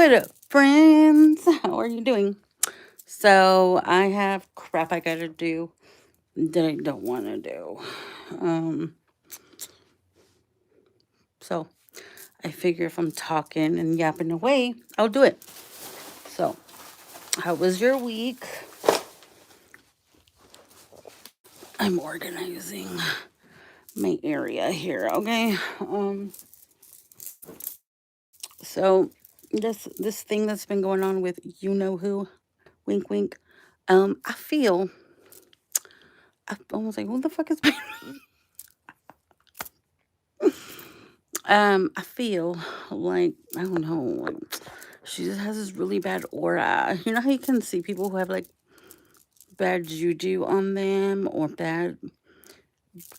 What up, friends? How are you doing? So, I have crap I gotta do that I don't want to do. Um, so, I figure if I'm talking and yapping away, I'll do it. So, how was your week? I'm organizing my area here, okay? So this thing that's been going on with you know who, wink wink. I feel I almost like who the fuck is my I feel like I don't know, like she just has this really bad aura. You know how you can see people who have like bad juju on them or bad,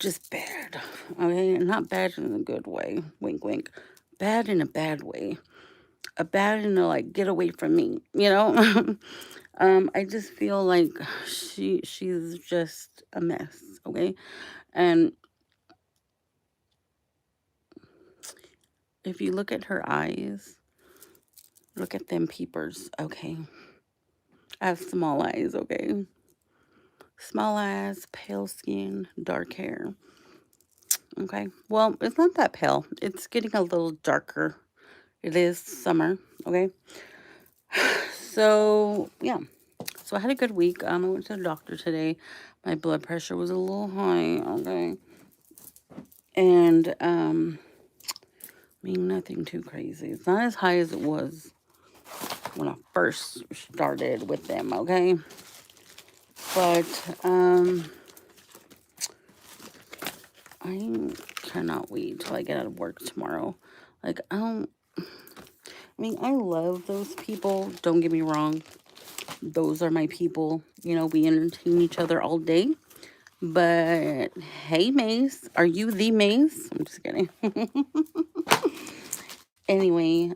just bad. Okay, not bad in a good way. Wink, wink. Bad in a bad way. A bad in a like get away from me. You know. I just feel like she's just a mess. Okay, and if you look at her eyes, look at them peepers. Okay, I have small eyes. Okay, small eyes, pale skin, dark hair. Okay. Well, it's not that pale. It's getting a little darker. It is summer. Okay. So, yeah. So I had a good week. I went to the doctor today. My blood pressure was a little high. Okay. And, I mean, nothing too crazy. It's not as high as it was when I first started with them. Okay. But, I cannot wait till I get out of work tomorrow. Like, I mean, I love those people. Don't get me wrong. Those are my people. You know, we entertain each other all day. But hey, Mace, are you the Mace? I'm just kidding. Anyway,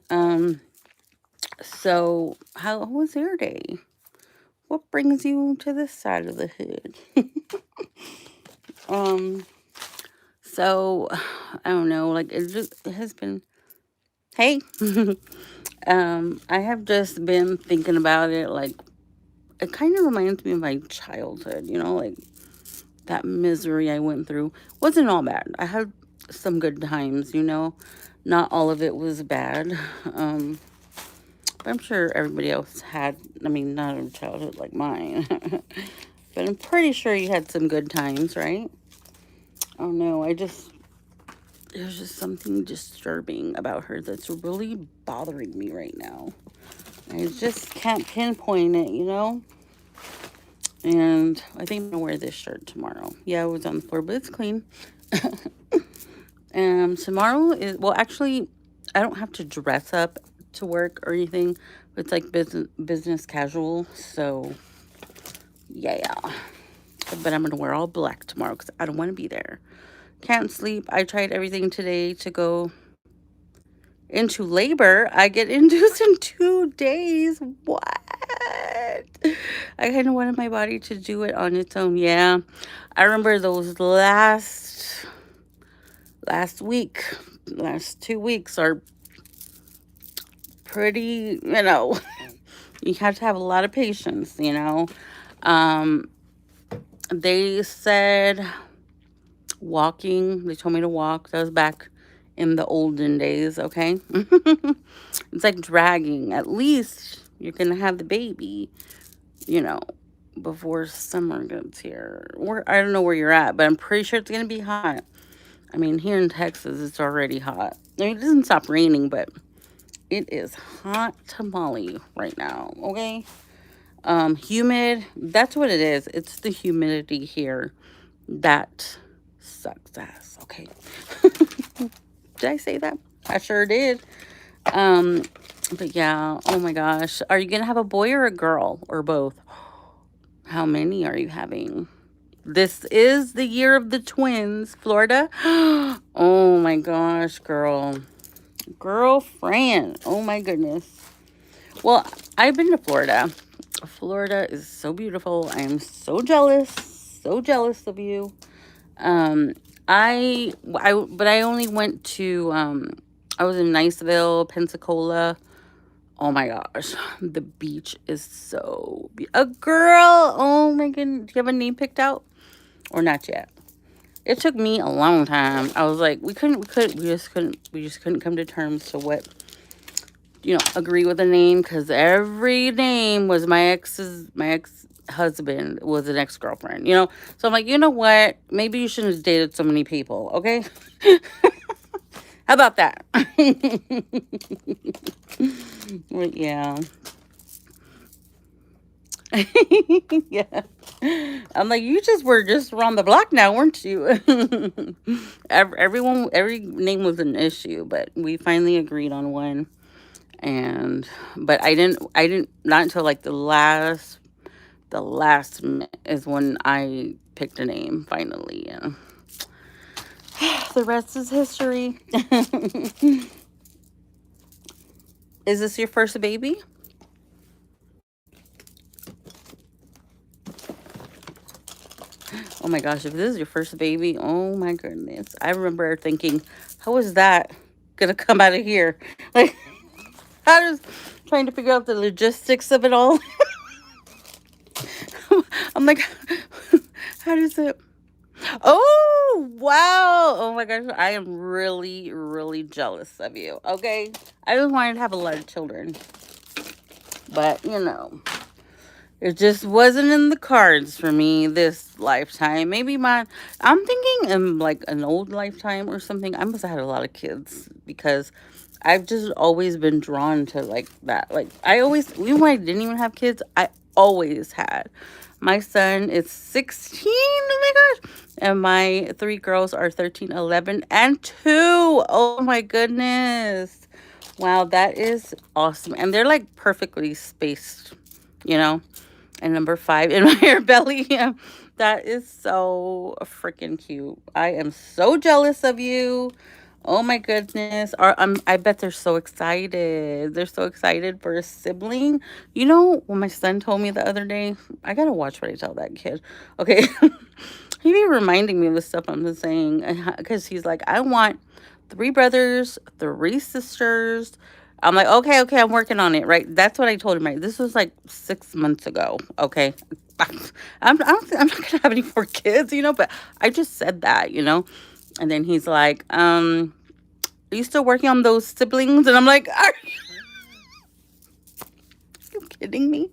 so how was your day? What brings you to this side of the hood? um, so I don't know, like it has been. Hey, I have just been thinking about it. Like it kind of reminds me of my childhood. You know, like that misery I went through wasn't all bad. I had some good times, you know. Not all of it was bad. Um, but I'm sure everybody else had, I mean, not a childhood like mine. But I'm pretty sure you had some good times, right? Oh no, there's just something disturbing about her that's really bothering me right now. I just can't pinpoint it, you know? And I think I'm gonna wear this shirt tomorrow. Yeah, it was on the floor, but it's clean. Tomorrow is, well, actually, I don't have to dress up to work or anything. It's like business casual. So, yeah. But I'm going to wear all black tomorrow because I don't want to be there. Can't sleep. I tried everything today to go into labor. I get induced in 2 days. What? I kind of wanted my body to do it on its own. Yeah. I remember those last week, last 2 weeks are pretty, you know, you have to have a lot of patience, you know. Um, they said walking, they told me to walk. That was back in the olden days, okay? It's like dragging. At least you're going to have the baby, you know, before summer gets here. I don't know where you're at, but I'm pretty sure it's going to be hot. I mean, here in Texas, it's already hot. I mean, it doesn't stop raining, but it is hot tamale right now, okay? Humid, that's what it is. It's the humidity here that sucks ass, okay? Did I say that? I sure did. Um, but yeah, oh my gosh. Are you gonna have a boy or a girl or both? How many are you having? This is the year of the twins, Florida. Oh my gosh, girl. Girlfriend. Oh my goodness. Well, I've been to Florida. Florida is so beautiful. I am so jealous of you. Um, but I only went to, I was in Niceville, Pensacola, Oh my gosh, the beach is so a girl. Oh my goodness, do you have a name picked out or not yet? It took me a long time. I was like, we just couldn't come to terms to what, agree with a name, because every name was my ex husband was an ex girlfriend. So I'm like, you know what? Maybe you shouldn't have dated so many people. Okay, how about that? But yeah. Yeah. I'm like, you just were just around the block now, weren't you? Every name was an issue, but we finally agreed on one. And, but not until like the last minute is when I picked a name finally. And the rest is history. Is this your first baby? Oh my gosh, if this is your first baby, oh my goodness. I remember thinking, how is that gonna come out of here? Like, I was trying to figure out the logistics of it all. I'm like, how does it? Oh, wow. Oh my gosh, I am really, really jealous of you. Okay. I just wanted to have a lot of children, but it just wasn't in the cards for me this lifetime. Maybe I'm thinking in like an old lifetime or something. I must have had a lot of kids because I've just always been drawn to like that. Like even when I didn't even have kids, I always had. My son is 16, oh my gosh. And my three girls are 13, 11, and 2. Oh my goodness. Wow, that is awesome. And they're like perfectly spaced, you know? And number 5 in my belly. Yeah, that is so freaking cute. I am so jealous of you. Oh my goodness. I bet they're so excited. They're so excited for a sibling. You know what my son told me the other day? I gotta watch what I tell that kid. Okay. He be reminding me of the stuff I'm saying. Because he's like, I want 3 brothers, 3 sisters. I'm like, okay, okay, I'm working on it, right? That's what I told him, right? This was like 6 months ago, okay? I'm not gonna have any more kids, but I just said that. And then he's like, are you still working on those siblings? And I'm like, are you kidding me?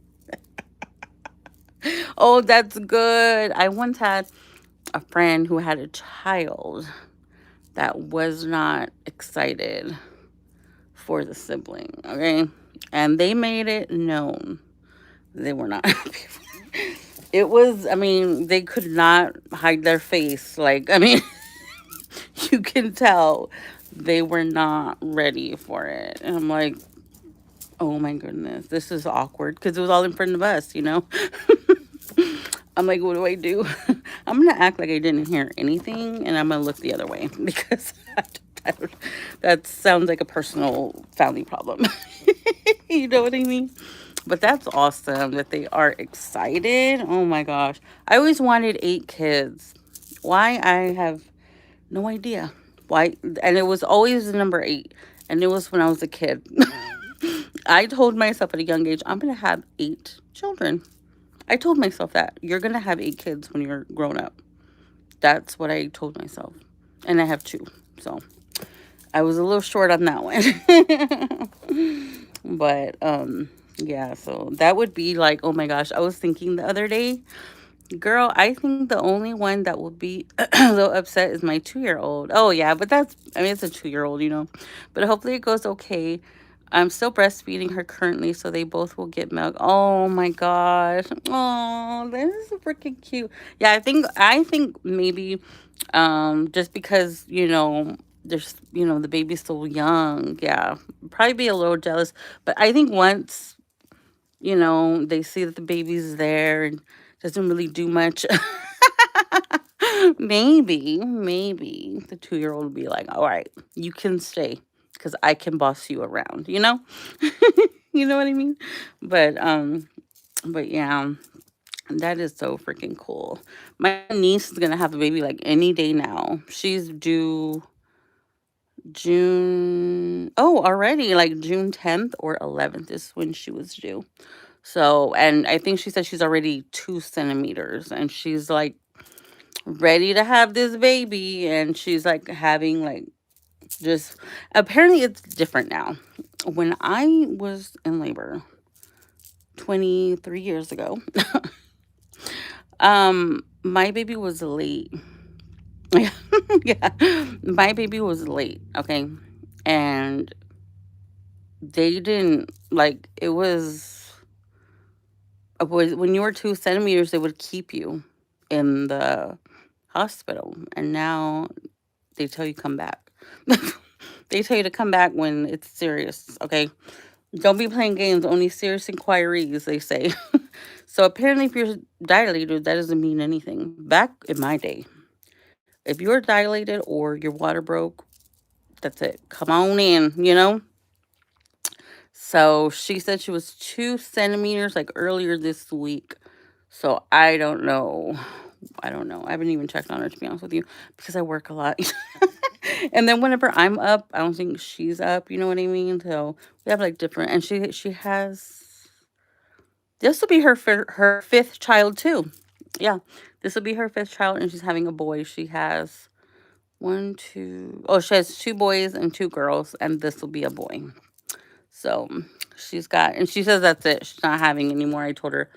Oh, that's good. I once had a friend who had a child that was not excited for the sibling, okay? And they made it known they were not happy. It was, I mean, they could not hide their face. Like, I mean, you can tell they were not ready for it. And I'm like, oh my goodness, this is awkward because it was all in front of us. I'm like, what do I do? I'm going to act like I didn't hear anything and I'm going to look the other way because that sounds like a personal family problem. You know what I mean? But that's awesome that they are excited. Oh my gosh. I always wanted 8 kids. Why? I have no idea. Why? And it was always the number 8. And it was when I was a kid. I told myself at a young age, I'm going to have 8 children. I told myself that. You're going to have 8 kids when you're grown up. That's what I told myself. And I have 2. So I was a little short on that one. But yeah, so that would be like, oh my gosh, I was thinking the other day, girl, I think the only one that will be a little upset is my 2-year-old. Oh yeah, but it's a 2-year-old. But hopefully it goes okay. I'm still breastfeeding her currently, so they both will get milk. Oh my gosh. Oh, this is freaking cute. Yeah, I think maybe just because, there's the baby's still young. Yeah. Probably be a little jealous. But I think once, they see that the baby's there and doesn't really do much. Maybe the 2-year-old will be like, all right, you can stay because I can boss you around, you know? You know what I mean? But yeah, that is so freaking cool. My niece is gonna have a baby like any day now. She's due June. Oh, already like June 10th or 11th is when she was due. So, and I think she said she's already 2 centimeters and she's like ready to have this baby. And she's like having like just apparently it's different now. When I was in labor 23 years ago, my baby was late. Yeah, my baby was late. Okay. And they didn't like it was when you were 2 centimeters, they would keep you in the hospital. And now they tell you come back. They tell you to come back when it's serious. Okay. Don't be playing games, only serious inquiries, they say. So apparently, if you're dilated, that doesn't mean anything. Back in my day, if you're dilated or your water broke, that's it. Come on in. So she said she was 2 centimeters like earlier this week. So I don't know. I don't know. I haven't even checked on her to be honest with you because I work a lot. And then whenever I'm up, I don't think she's up. You know what I mean? So we have like different. And she has this will be her fifth child too. Yeah, this will be her fifth child, and she's having a boy. She has one, two. Oh, she has 2 boys and 2 girls, and this will be a boy. So she's got, and she says that's it. She's not having anymore. I told her,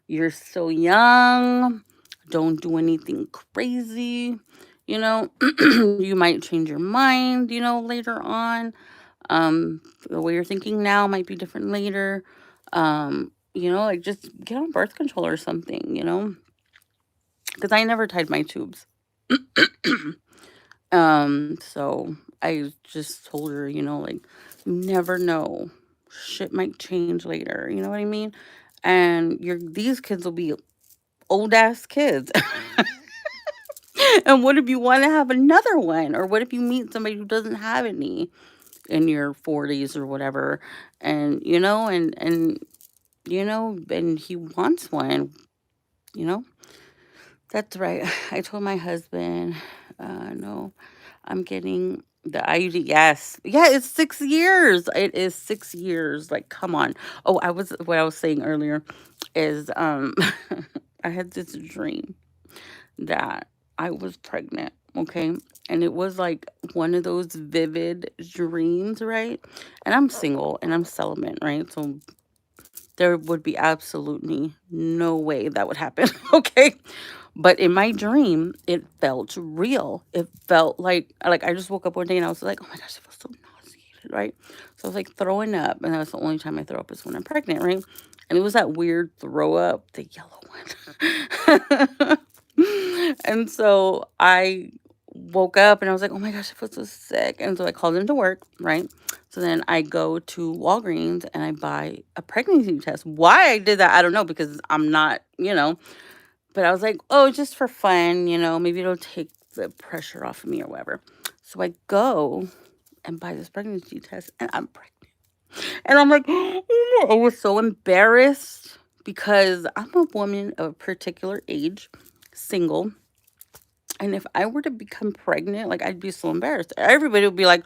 you're so young. Don't do anything crazy. You might change your mind, later on. The way you're thinking now might be different later. Like just get on birth control or something. Because I never tied my tubes. So I just told her, like, you never know. Shit might change later. You know what I mean? And these kids will be old ass kids. And what if you want to have another one? Or what if you meet somebody who doesn't have any in your 40s or whatever? And and he wants one, you know? That's right. I told my husband, no, I'm getting the IUD. Yes. Yeah, it's 6 years. It is 6 years. Like, come on. Oh, what I was saying earlier is I had this dream that I was pregnant. Okay. And it was like one of those vivid dreams, right? And I'm single and I'm celibate, right? So there would be absolutely no way that would happen. Okay. But in my dream, it felt real. It felt like I just woke up one day and I was like, oh my gosh, I feel so nauseated, right? So I was like throwing up, and that's the only time I throw up is when I'm pregnant, right? And it was that weird throw up, the yellow one. And so I woke up and I was like, oh my gosh, I feel so sick. And so I called into work, right? So then I go to Walgreens and I buy a pregnancy test. Why I did that, I don't know, because I'm not. But I was like, oh, just for fun, maybe it'll take the pressure off of me or whatever. So I go and buy this pregnancy test and I'm pregnant. And I'm like, oh, I was so embarrassed because I'm a woman of a particular age, single. And if I were to become pregnant, like I'd be so embarrassed. Everybody would be like,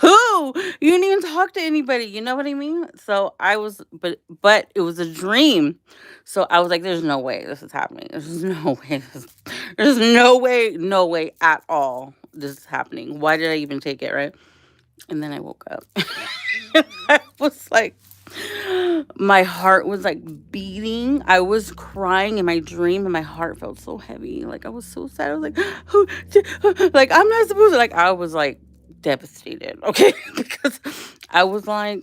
"Who? You didn't even talk to anybody." You know what I mean? So I was, but it was a dream. So I was like, "There's no way this is happening. There's no way. There's no way at all. This is happening. Why did I even take it?" Right? And then I woke up. I was like, my heart was like beating. I was crying in my dream, and my heart felt so heavy. Like I was so sad. I was like, like I'm not supposed to. Like I was like devastated. Okay, because I was like,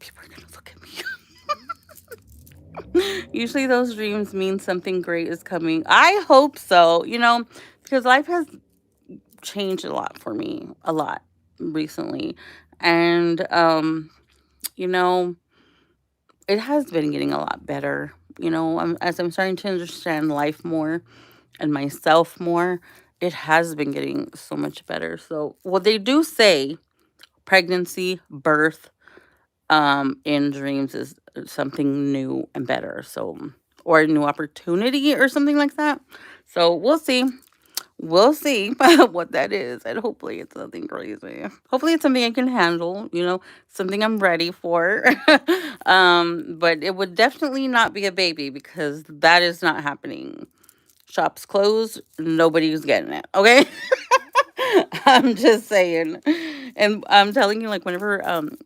people are gonna look at me. Usually, those dreams mean something great is coming. I hope so. Because life has changed a lot for me, a lot recently, and you know it has been getting a lot better. As I'm starting to understand life more and myself more, it has been getting so much better. So, what they do say, pregnancy, birth, in dreams is something new and better. So, or a new opportunity or something like that. So, we'll see. We'll see what that is, and hopefully it's nothing crazy. Hopefully it's something I can handle, something I'm ready for. But it would definitely not be a baby because that is not happening. Shops closed, nobody's getting it. Okay. I'm just saying. And I'm telling you, like, whenever,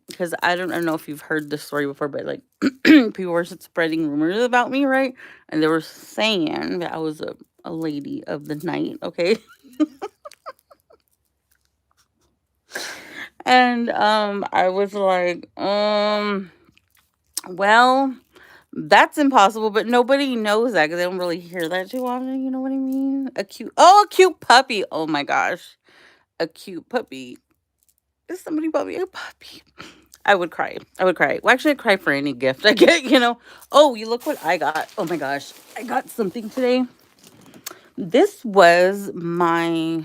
because I don't know if you've heard this story before, but like, people were spreading rumors about me, right? And they were saying that I was a lady of the night, okay? And I was like, well, that's impossible, but nobody knows that because they don't really hear that too often. You know what I mean? A cute puppy. Oh my gosh, a cute puppy. If somebody bought me a puppy, I would cry. I would cry. Well, actually, I'd cry for any gift I get. Oh, you look what I got. Oh my gosh, I got something today. This was my.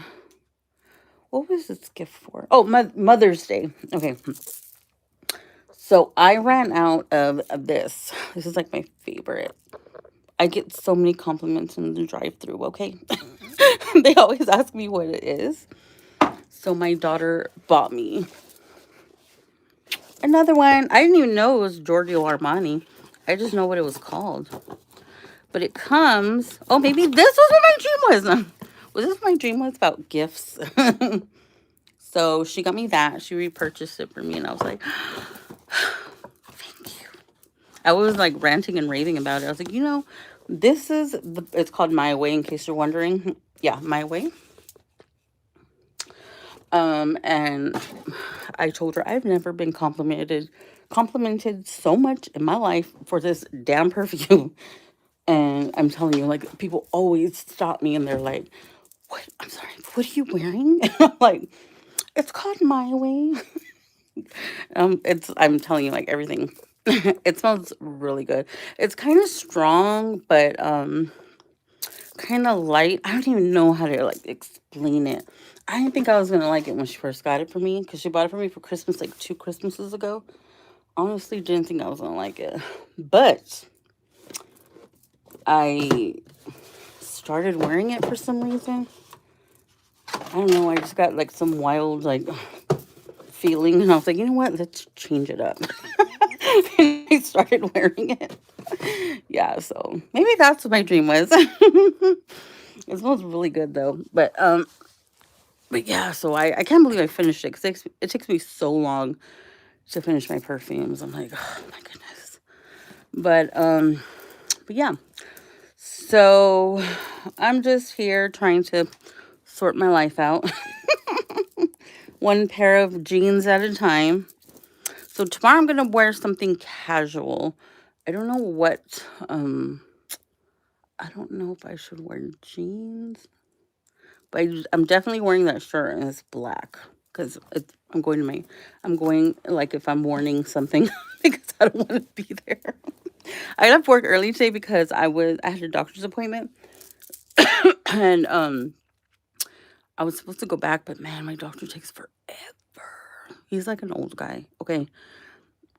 What was this gift for? Oh, my Mother's Day. Okay, so I ran out of this. This is like my favorite. I get so many compliments in the drive-through. Okay, they always ask me what it is. So my daughter bought me another one. I didn't even know it was Giorgio Armani. I just know what it was called. But it comes. Oh, maybe this was what my dream was. Was this my dream was about gifts? So she got me that. She repurchased it for me, and I was like, thank you. I was like ranting and raving about it. I was like, this is it's called My Way, in case you're wondering. Yeah, My Way. And I told her I've never been complimented so much in my life for this damn perfume. And I'm telling you, like, people always stop me and they're like, what? I'm sorry, what are you wearing? And I'm like, it's called My Way. I'm telling you, like, everything. It smells really good. It's kind of strong, but kind of light. I don't even know how to like explain it. I didn't think I was gonna like it when she first got it for me because she bought it for me for Christmas like 2 Christmases ago. Honestly, didn't think I was gonna like it, but I started wearing it for some reason. I don't know. I just got like some wild like feeling, and I was like, you know what? Let's change it up. And I started wearing it. Yeah, so maybe that's what my dream was. It smells really good though, but yeah. So I can't believe I finished it because it takes me so long to finish my perfumes. I'm like, oh my goodness. But yeah. So I'm just here trying to sort my life out, one pair of jeans at a time. So tomorrow I'm gonna wear something casual. I don't know what. I don't know if I should wear jeans, but I'm definitely wearing that shirt and it's black because I'm going like if I'm mourning something because I don't want to be there. I left work early today because I had a doctor's appointment and I was supposed to go back, but man, my doctor takes forever. He's like an old guy. Okay,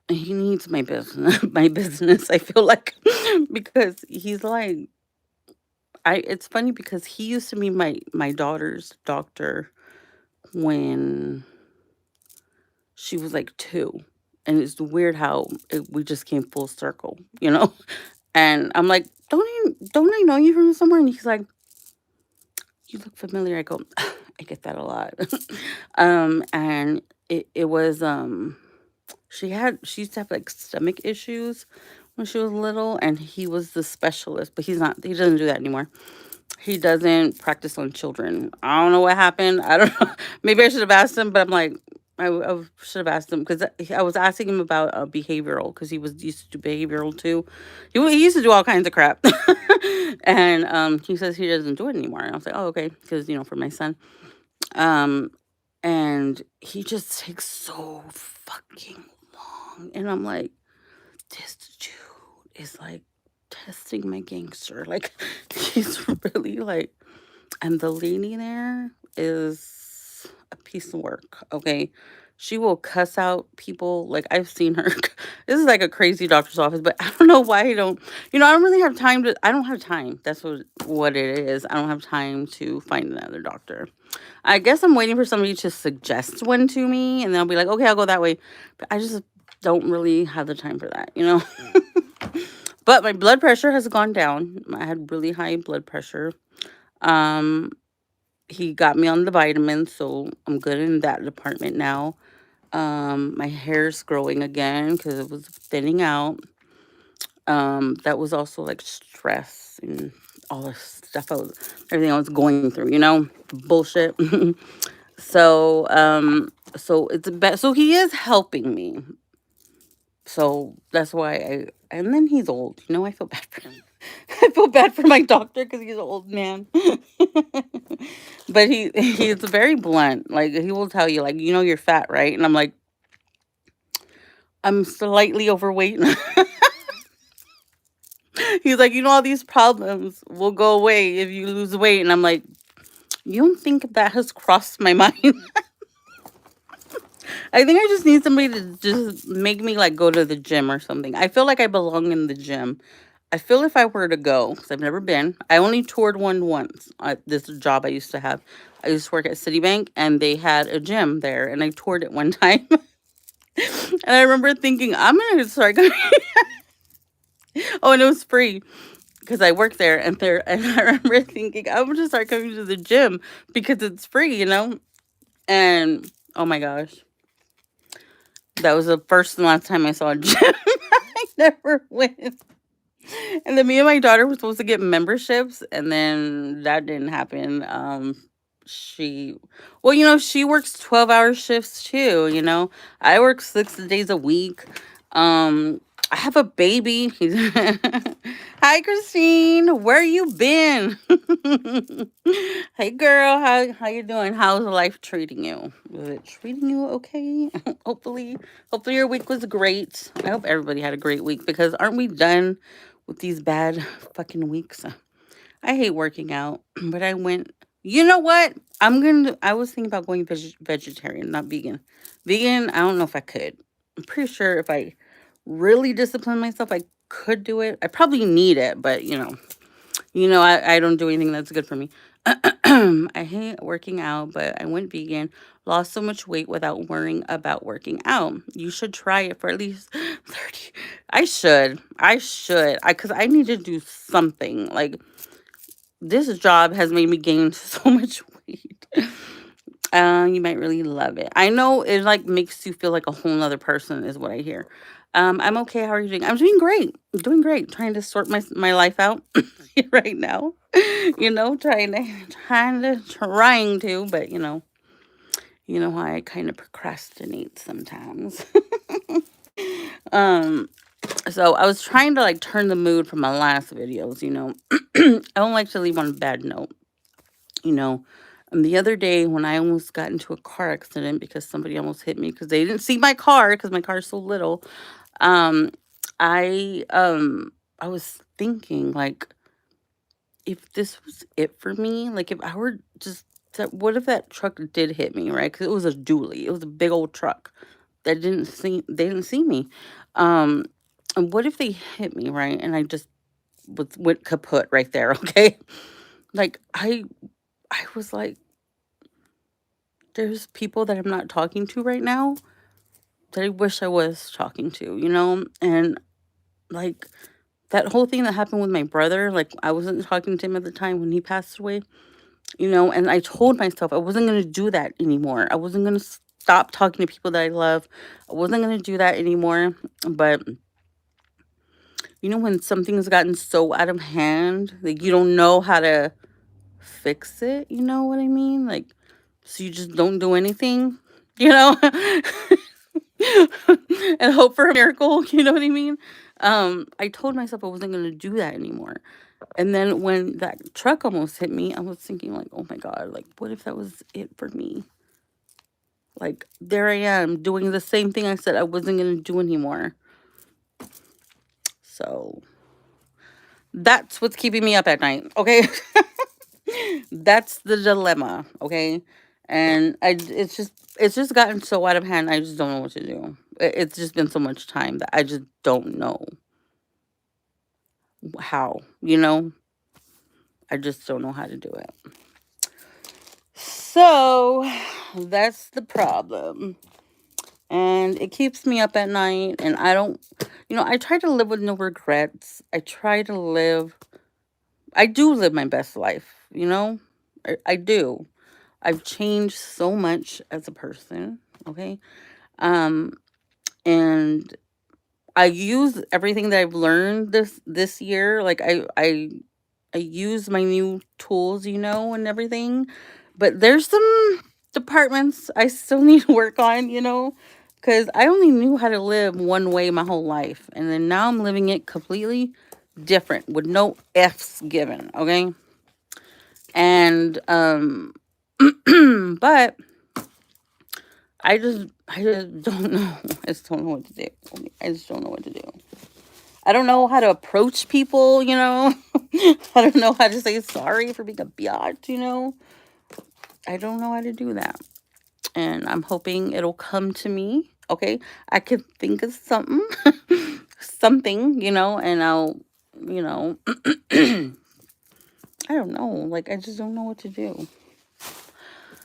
he needs my business. My business. I feel like because he's like I. It's funny because he used to be my daughter's doctor when she was like 2. And it's weird how we just came full circle, you know? And I'm like, don't I know you from somewhere? And he's like, you look familiar. I go, I get that a lot. And it was she used to have like stomach issues when she was little, and he was the specialist, but he doesn't do that anymore. He doesn't practice on children. I don't know what happened. I don't know. Maybe I should have asked him, but I'm like, I should have asked him because I was asking him about behavioral because he was used to do behavioral too. He used to do all kinds of crap, and he says he doesn't do it anymore. And I was like, oh okay, because for my son, um, and he just takes so fucking long, and I'm like, this dude is like testing my gangster. Like he's really like, and the lady there is a piece of work. Okay. She will cuss out people. Like, I've seen her. This is like a crazy doctor's office, but I don't know why I don't. I don't really have time to. I don't have time. That's what it is. I don't have time to find another doctor. I guess I'm waiting for somebody to suggest one to me, and then I'll be like, okay, I'll go that way. But I just don't really have the time for that. But my blood pressure has gone down. I had really high blood pressure. Um, he got me on the vitamins, so I'm good in that department now. My hair's growing again because it was thinning out. That was also like stress and all the stuff everything I was going through, bullshit. So so he is helping me. So that's why and then he's old, I feel bad for him. I feel bad for my doctor because he's an old man. But he's very blunt. Like, he will tell you, like, you're fat, right? And I'm like, I'm slightly overweight. He's like, all these problems will go away if you lose weight. And I'm like, you don't think that has crossed my mind? I think I just need somebody to just make me like go to the gym or something. I feel like I belong in the gym. I feel if I were to go, because I've never been, I only toured one once. This job I used to have. I used to work at Citibank and they had a gym there and I toured it one time. And I remember thinking, I'm going to start going. Oh, and it was free because I worked and I remember thinking, I'm going to start coming to the gym because it's free. And oh my gosh. That was the first and last time I saw a gym. I never went. And then me and my daughter were supposed to get memberships, and then that didn't happen. She, well, she works 12-hour shifts too. I work 6 days a week. I have a baby. Hi, Christine. Where you been? Hey, girl. How you doing? How's life treating you? Was it treating you okay? Hopefully your week was great. I hope everybody had a great week because aren't we done with these bad fucking weeks? I hate working out, but I went. You know what? I was thinking about going vegetarian, not vegan. Vegan, I don't know if I could. I'm pretty sure if I really discipline myself, I could do it. I probably need it, but I don't do anything that's good for me. I hate working out, but I went vegan, lost so much weight without worrying about working out. You should try it for at least 30. I should. Because I need to do something. Like, this job has made me gain so much weight. You might really love it. I know it like makes you feel like a whole nother person is what I hear. I'm okay. How are you doing? I'm doing great. I'm doing great. Trying to sort my life out right now. Trying to, but how I kind of procrastinate sometimes. um, so I was trying to like turn the mood from my last videos. I don't like to leave on a bad note. you know. And the other day when I almost got into a car accident because somebody almost hit me because they didn't see my car because my car is so little. Um, I was thinking like if this was it for me, like if I were just what if that truck did hit me, right? Because it was a dually, it was a big old truck that they didn't see me. Um, and what if they hit me, right? And I just went kaput right there, okay? Like I was like, there's people that I'm not talking to right now that I wish I was talking to. And like that whole thing that happened with my brother, like I wasn't talking to him at the time when he passed away, and I told myself I wasn't going to do that anymore. I wasn't going to stop talking to people that I love. I wasn't going to do that anymore. But when something's gotten so out of hand, like you don't know how to fix it, you know what I mean? Like, so you just don't do anything, you know? And hope for a miracle, you know what I mean? I told myself I wasn't going to do that anymore. And then when that truck almost hit me, I was thinking like, oh my God, like what if that was it for me? Like there I am doing the same thing I said I wasn't going to do anymore. So that's what's keeping me up at night, okay? That's the dilemma, okay? And it's just gotten so out of hand. I just don't know what to do. It's just been so much time that I just don't know how. I just don't know how to do it. So that's the problem. And it keeps me up at night. And I don't, I try to live with no regrets. I do live my best life. I do. I've changed so much as a person. Okay. Um, and I use everything that I've learned this year. Like I use my new tools, and everything. But there's some departments I still need to work on, because I only knew how to live one way my whole life. And then now I'm living it completely different with no F's given, okay? And but I just don't know. I just don't know what to do. I just don't know what to do. I don't know how to approach people. I don't know how to say sorry for being a biatch. I don't know how to do that. And I'm hoping it'll come to me. Okay. I can think of something, something, and you know, I don't know. Like, I just don't know what to do.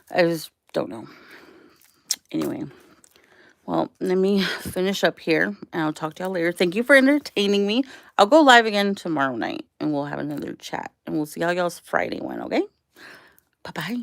I just don't know. Anyway, well, let me finish up here and I'll talk to y'all later. Thank you for entertaining me. I'll go live again tomorrow night and we'll have another chat and we'll see how y'all's Friday went, okay? Bye bye.